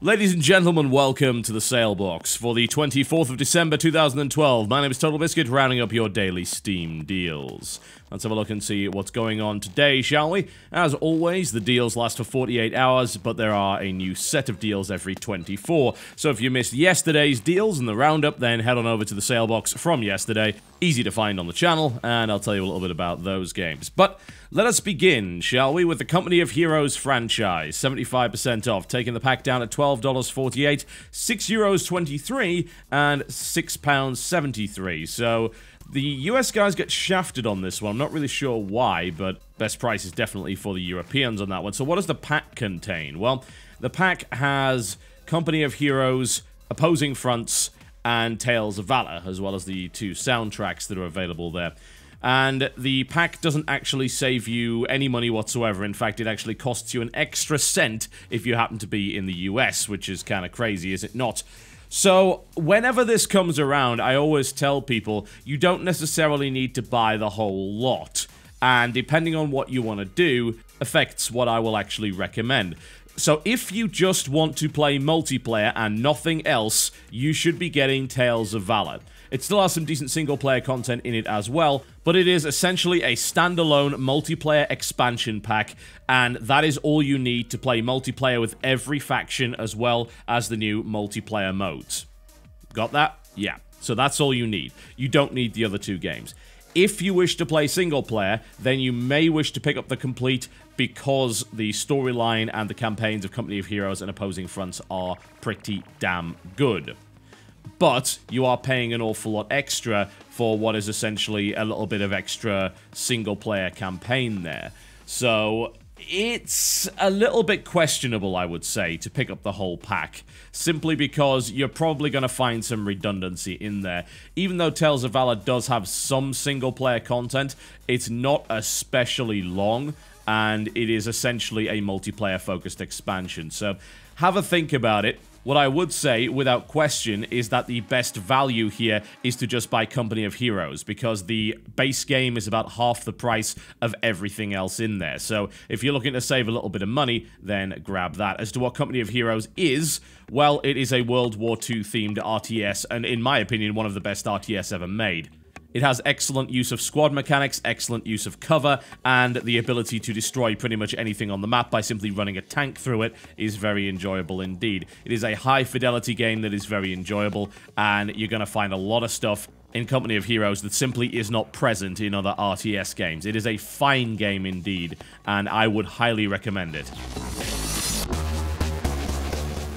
Ladies and gentlemen, welcome to the Salebox for the 24th of December 2012. My name is TotalBiscuit, rounding up your daily Steam deals. Let's have a look and see what's going on today, shall we? As always, the deals last for 48 hours, but there are a new set of deals every 24. So if you missed yesterday's deals and the roundup, then head on over to the Salebox from yesterday. Easy to find on the channel, and I'll tell you a little bit about those games. But let us begin, shall we, with the Company of Heroes franchise. 75% off, taking the pack down at $12.48, €6.23, and £6.73. So the US guys get shafted on this one. I'm not really sure why, but best price is definitely for the Europeans on that one. So what does the pack contain? Well, the pack has Company of Heroes, Opposing Fronts, and Tales of Valor, as well as the two soundtracks that are available there. And the pack doesn't actually save you any money whatsoever. In fact, it actually costs you an extra cent if you happen to be in the US, which is kind of crazy, is it not? So, whenever this comes around, I always tell people, you don't necessarily need to buy the whole lot. And depending on what you want to do, affects what I will actually recommend. So if you just want to play multiplayer and nothing else, you should be getting Tales of Valor. It still has some decent single-player content in it as well, but it is essentially a standalone multiplayer expansion pack, and that is all you need to play multiplayer with every faction as well as the new multiplayer modes. Got that? Yeah. So that's all you need. You don't need the other two games. If you wish to play single-player, then you may wish to pick up the complete because the storyline and the campaigns of Company of Heroes and Opposing Fronts are pretty damn good. But you are paying an awful lot extra for what is essentially a little bit of extra single-player campaign there. So it's a little bit questionable, I would say, to pick up the whole pack, simply because you're probably going to find some redundancy in there. Even though Tales of Valor does have some single-player content, it's not especially long, and it is essentially a multiplayer-focused expansion. So have a think about it. What I would say, without question, is that the best value here is to just buy Company of Heroes, because the base game is about half the price of everything else in there. So if you're looking to save a little bit of money, then grab that. As to what Company of Heroes is, well, it is a World War II themed RTS, and in my opinion, one of the best RTS ever made. It has excellent use of squad mechanics, excellent use of cover, and the ability to destroy pretty much anything on the map by simply running a tank through it is very enjoyable indeed. It is a high-fidelity game that is very enjoyable, and you're going to find a lot of stuff in Company of Heroes that simply is not present in other RTS games. It is a fine game indeed, and I would highly recommend it.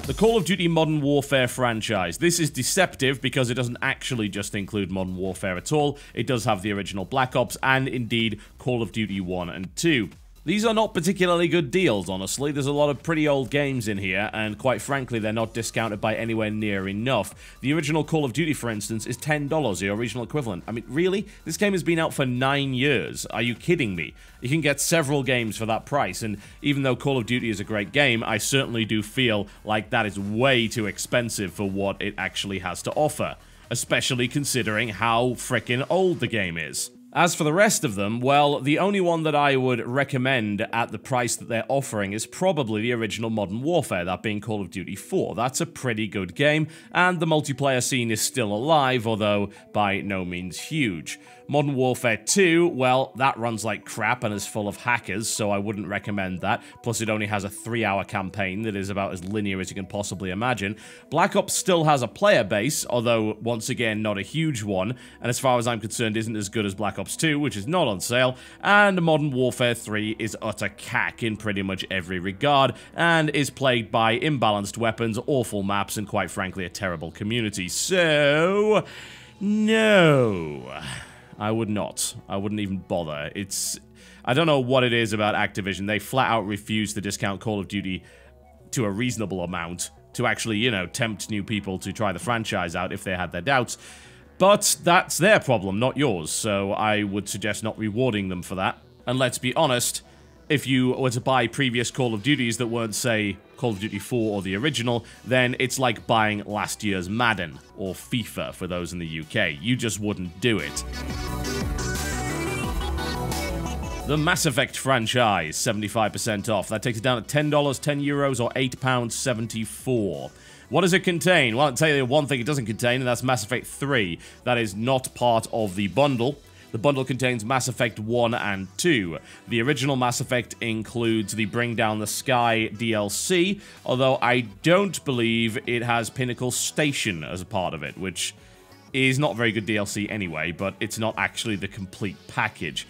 The Call of Duty Modern Warfare franchise. This is deceptive because it doesn't actually just include Modern Warfare at all. It does have the original Black Ops and, indeed, Call of Duty 1 and 2. These are not particularly good deals, honestly. There's a lot of pretty old games in here, and quite frankly, they're not discounted by anywhere near enough. The original Call of Duty, for instance, is $10, the original equivalent. I mean, really? This game has been out for 9 years. Are you kidding me? You can get several games for that price, and even though Call of Duty is a great game, I certainly do feel like that is way too expensive for what it actually has to offer, especially considering how frickin' old the game is. As for the rest of them, well, the only one that I would recommend at the price that they're offering is probably the original Modern Warfare, that being Call of Duty 4. That's a pretty good game, and the multiplayer scene is still alive, although by no means huge. Modern Warfare 2, well, that runs like crap and is full of hackers, so I wouldn't recommend that. Plus, it only has a 3-hour campaign that is about as linear as you can possibly imagine. Black Ops still has a player base, although, once again, not a huge one, and as far as I'm concerned, isn't as good as Black Ops 2, which is not on sale, and Modern Warfare 3 is utter cack in pretty much every regard, and is plagued by imbalanced weapons, awful maps, and quite frankly, a terrible community. So, no, I would not. I wouldn't even bother. I don't know what it is about Activision. They flat out refuse to discount Call of Duty to a reasonable amount to actually, you know, tempt new people to try the franchise out if they had their doubts. But that's their problem, not yours, so I would suggest not rewarding them for that. And let's be honest, if you were to buy previous Call of Duties that weren't, say, Call of Duty 4 or the original, then it's like buying last year's Madden, or FIFA for those in the UK. You just wouldn't do it. The Mass Effect franchise, 75% off. That takes it down to $10, 10 euros, or £8.74. What does it contain? Well, I'll tell you one thing it doesn't contain, and that's Mass Effect 3. That is not part of the bundle. The bundle contains Mass Effect 1 and 2. The original Mass Effect includes the Bring Down the Sky DLC, although I don't believe it has Pinnacle Station as a part of it, which is not very good DLC anyway, but it's not actually the complete package.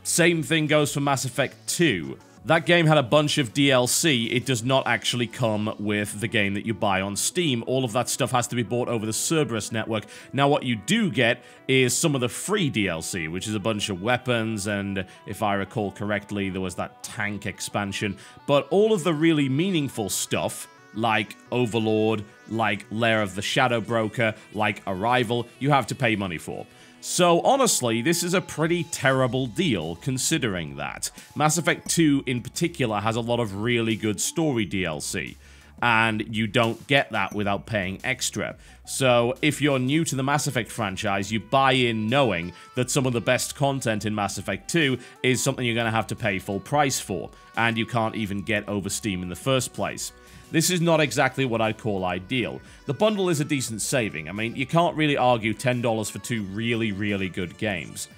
Same thing goes for Mass Effect 2. That game had a bunch of DLC. It does not actually come with the game that you buy on Steam. All of that stuff has to be bought over the Cerberus network. Now, what you do get is some of the free DLC, which is a bunch of weapons, and if I recall correctly, there was that tank expansion. But all of the really meaningful stuff, like Overlord, like Lair of the Shadow Broker, like Arrival, you have to pay money for. So honestly, this is a pretty terrible deal considering that. Mass Effect 2 in particular has a lot of really good story DLC, and you don't get that without paying extra. So if you're new to the Mass Effect franchise, you buy in knowing that some of the best content in Mass Effect 2 is something you're going to have to pay full price for, and you can't even get over Steam in the first place. This is not exactly what I'd call ideal. The bundle is a decent saving. I mean, you can't really argue $10 for two really, really good games.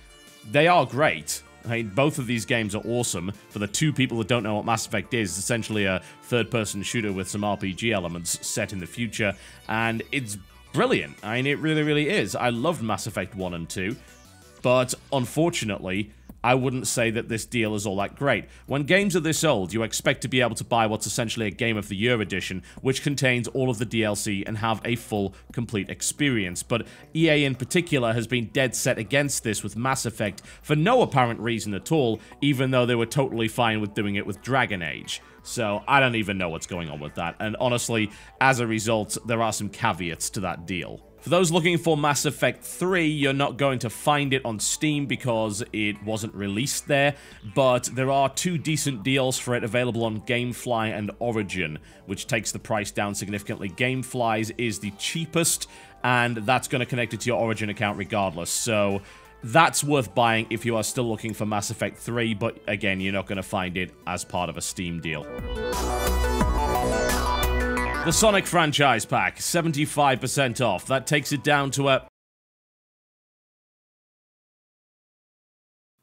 They are great. I mean, both of these games are awesome. For the two people that don't know what Mass Effect is, it's essentially a third-person shooter with some RPG elements set in the future, and it's brilliant. I mean, it really, really is. I loved Mass Effect 1 and 2, but unfortunately, I wouldn't say that this deal is all that great. When games are this old, you expect to be able to buy what's essentially a Game of the Year edition, which contains all of the DLC and have a full, complete experience. But EA in particular has been dead set against this with Mass Effect for no apparent reason at all, even though they were totally fine with doing it with Dragon Age. So I don't even know what's going on with that, and honestly, as a result, there are some caveats to that deal. For those looking for Mass Effect 3, you're not going to find it on Steam because it wasn't released there, but there are two decent deals for it available on Gamefly and Origin, which takes the price down significantly. Gamefly's is the cheapest, and that's going to connect it to your Origin account regardless, so that's worth buying if you are still looking for Mass Effect 3, but again, you're not going to find it as part of a Steam deal. The Sonic franchise pack, 75% off. That takes it down to a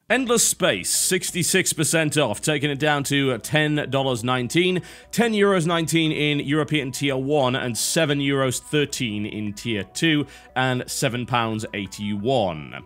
Endless Space, 66% off, taking it down to $10.19, €10.19 in European Tier 1, and €7.13 in Tier 2, and £7.81.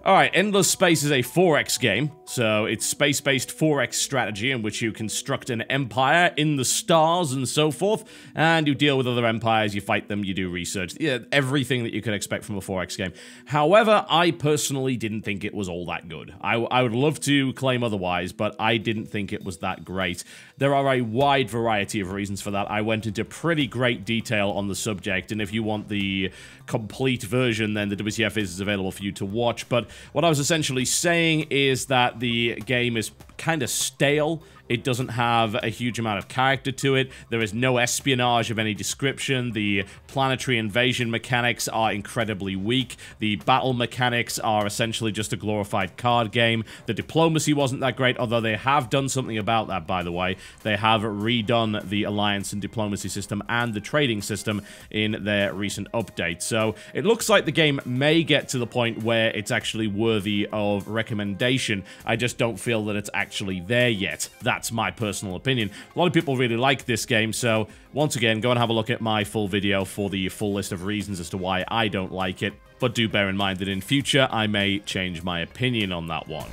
Alright, Endless Space is a 4X game, so it's space-based 4X strategy in which you construct an empire in the stars and so forth, and you deal with other empires, you fight them, you do research, yeah, everything that you could expect from a 4X game. However, I personally didn't think it was all that good. I would love to claim otherwise, but I didn't think it was that great. There are a wide variety of reasons for that. I went into pretty great detail on the subject, and if you want the complete version, then the WTF is available for you to watch, but what I was essentially saying is that the game is kind of stale. It doesn't have a huge amount of character to it. There is no espionage of any description. The planetary invasion mechanics are incredibly weak. The battle mechanics are essentially just a glorified card game. The diplomacy wasn't that great, although they have done something about that, by the way. They have redone the alliance and diplomacy system and the trading system in their recent update. So it looks like the game may get to the point where it's actually worthy of recommendation. I just don't feel that it's actually there yet. That's my personal opinion. A lot of people really like this game, so once again, go and have a look at my full video for the full list of reasons as to why I don't like it, but do bear in mind that in future, I may change my opinion on that one.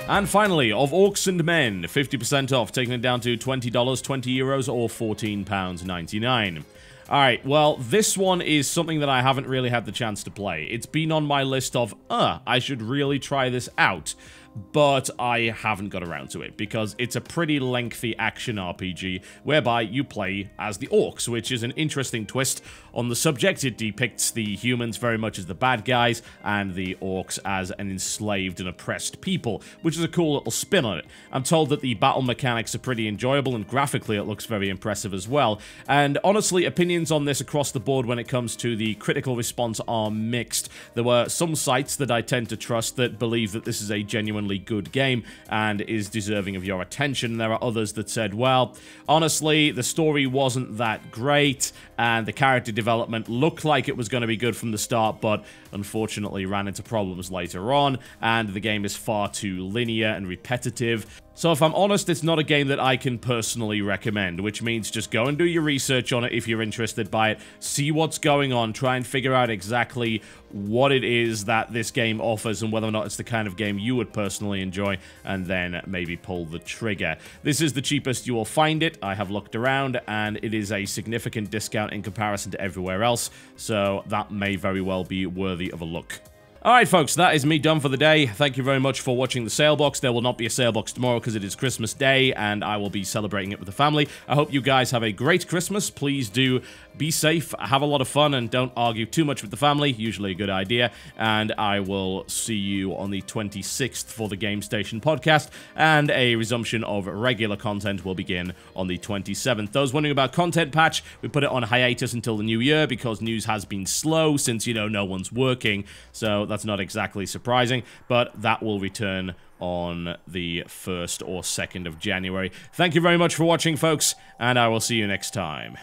And finally, of Orcs and Men, 50% off, taking it down to $20, 20 euros, or £14.99. Alright, well, this one is something that I haven't really had the chance to play. It's been on my list of, I should really try this out. but I haven't got around to it because it's a pretty lengthy action RPG whereby you play as the orcs, which is an interesting twist on the subject. It depicts the humans very much as the bad guys and the orcs as an enslaved and oppressed people, which is a cool little spin on it. I'm told that the battle mechanics are pretty enjoyable, and graphically it looks very impressive as well. And honestly, opinions on this across the board when it comes to the critical response are mixed. There were some sites that I tend to trust that believe that this is a genuinely good game and is deserving of your attention. There are others that said, well, honestly, the story wasn't that great, and the character development looked like it was going to be good from the start, but unfortunately ran into problems later on, and the game is far too linear and repetitive. So if I'm honest, it's not a game that I can personally recommend, which means just go and do your research on it if you're interested by it, see what's going on, try and figure out exactly what it is that this game offers and whether or not it's the kind of game you would personally enjoy, and then maybe pull the trigger. This is the cheapest you will find it. I have looked around, and it is a significant discount in comparison to everywhere else, so that may very well be worthy of a look. Alright folks, that is me done for the day. Thank you very much for watching the sale box. There will not be a sale box tomorrow because it is Christmas Day and I will be celebrating it with the family. I hope you guys have a great Christmas. Please do be safe, have a lot of fun, and don't argue too much with the family. Usually a good idea. And I will see you on the 26th for the Game Station podcast, and a resumption of regular content will begin on the 27th. Those wondering about content patch, we put it on hiatus until the new year because news has been slow since, you know, no one's working. So that's not exactly surprising, but that will return on the 1st or 2nd of January. Thank you very much for watching, folks, and I will see you next time.